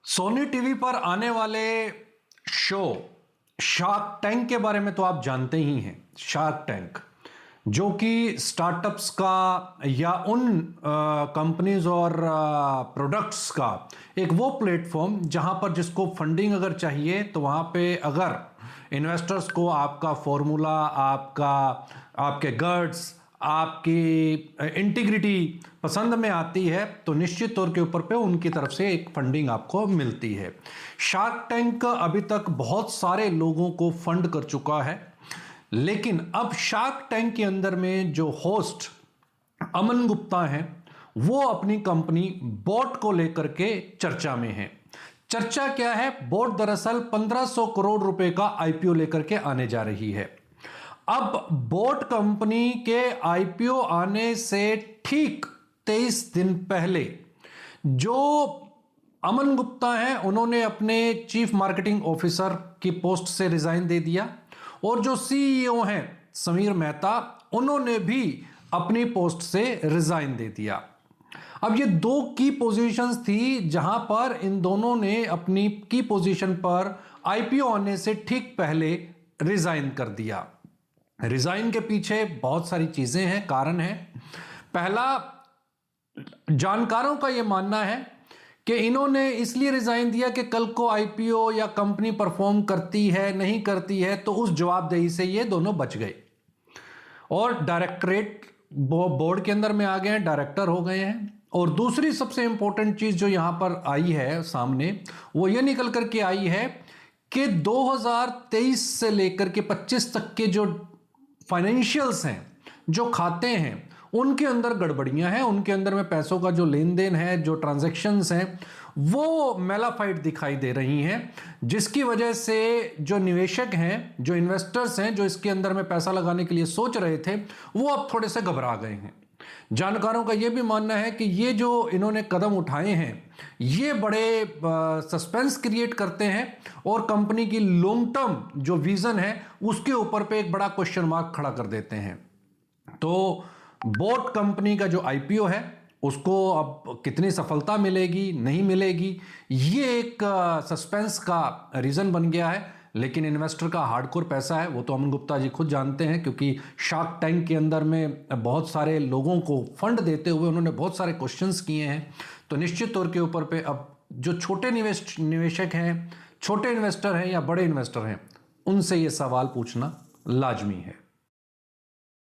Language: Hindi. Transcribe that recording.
सोनी टीवी पर आने वाले शो शार्क टैंक के बारे में तो आप जानते ही हैं। शार्क टैंक जो कि स्टार्टअप्स का या उन कंपनीज और प्रोडक्ट्स का एक वो प्लेटफॉर्म जहां पर जिसको फंडिंग अगर चाहिए तो वहां पे अगर इन्वेस्टर्स को आपका फॉर्मूला, आपके गट्स, आपकी इंटीग्रिटी पसंद में आती है तो निश्चित तौर के ऊपर पे उनकी तरफ से एक फंडिंग आपको मिलती है। शार्क टैंक अभी तक बहुत सारे लोगों को फंड कर चुका है, लेकिन अब शार्क टैंक के अंदर में जो होस्ट अमन गुप्ता हैं वो अपनी कंपनी बोट को लेकर के चर्चा में है। चर्चा क्या है? बोट दरअसल 1500 करोड़ रुपए का आईपीओ लेकर के आने जा रही है। अब बोट कंपनी के आईपीओ आने से ठीक 23 दिन पहले जो अमन गुप्ता हैं उन्होंने अपने चीफ मार्केटिंग ऑफिसर की पोस्ट से रिजाइन दे दिया और जो सीईओ हैं समीर मेहता उन्होंने भी अपनी पोस्ट से रिजाइन दे दिया। अब ये दो की पोजीशंस थी जहां पर इन दोनों ने अपनी की पोजीशन पर आईपीओ आने से ठीक पहले रिजाइन कर दिया। रिजाइन के पीछे बहुत सारी चीजें हैं, कारण है। पहला, जानकारों का यह मानना है कि इन्होंने इसलिए रिजाइन दिया कि कल को आईपीओ या कंपनी परफॉर्म करती है नहीं करती है तो उस जवाबदेही से ये दोनों बच गए और डायरेक्टरेट बोर्ड के अंदर में आ गए हैं, डायरेक्टर हो गए हैं। और दूसरी सबसे इंपॉर्टेंट चीज जो यहां पर आई है सामने वो ये निकल करके आई है कि 2023 से लेकर के 25 तक के जो फाइनेंशियल्स हैं, जो खाते हैं, उनके अंदर गड़बड़ियां हैं, उनके अंदर में पैसों का जो लेन देन है, जो ट्रांजैक्शंस हैं वो मेलाफाइड दिखाई दे रही हैं, जिसकी वजह से जो निवेशक हैं, जो इन्वेस्टर्स हैं, जो इसके अंदर में पैसा लगाने के लिए सोच रहे थे वो अब थोड़े से घबरा गए हैं। जानकारों का यह भी मानना है कि ये जो इन्होंने कदम उठाए हैं ये बड़े सस्पेंस क्रिएट करते हैं और कंपनी की लॉन्ग टर्म जो विजन है उसके ऊपर पे एक बड़ा क्वेश्चन मार्क खड़ा कर देते हैं। तो बोट कंपनी का जो आईपीओ है उसको अब कितनी सफलता मिलेगी नहीं मिलेगी ये एक सस्पेंस का रीजन बन गया है। लेकिन इन्वेस्टर का हार्डकोर पैसा है वो तो अमन गुप्ता जी खुद जानते हैं, क्योंकि शार्क टैंक के अंदर में बहुत सारे लोगों को फंड देते हुए उन्होंने बहुत सारे क्वेश्चंस किए हैं। तो निश्चित तौर के ऊपर पे अब जो छोटे निवेशक हैं, छोटे इन्वेस्टर हैं या बड़े इन्वेस्टर हैं, उनसे ये सवाल पूछना लाजमी है।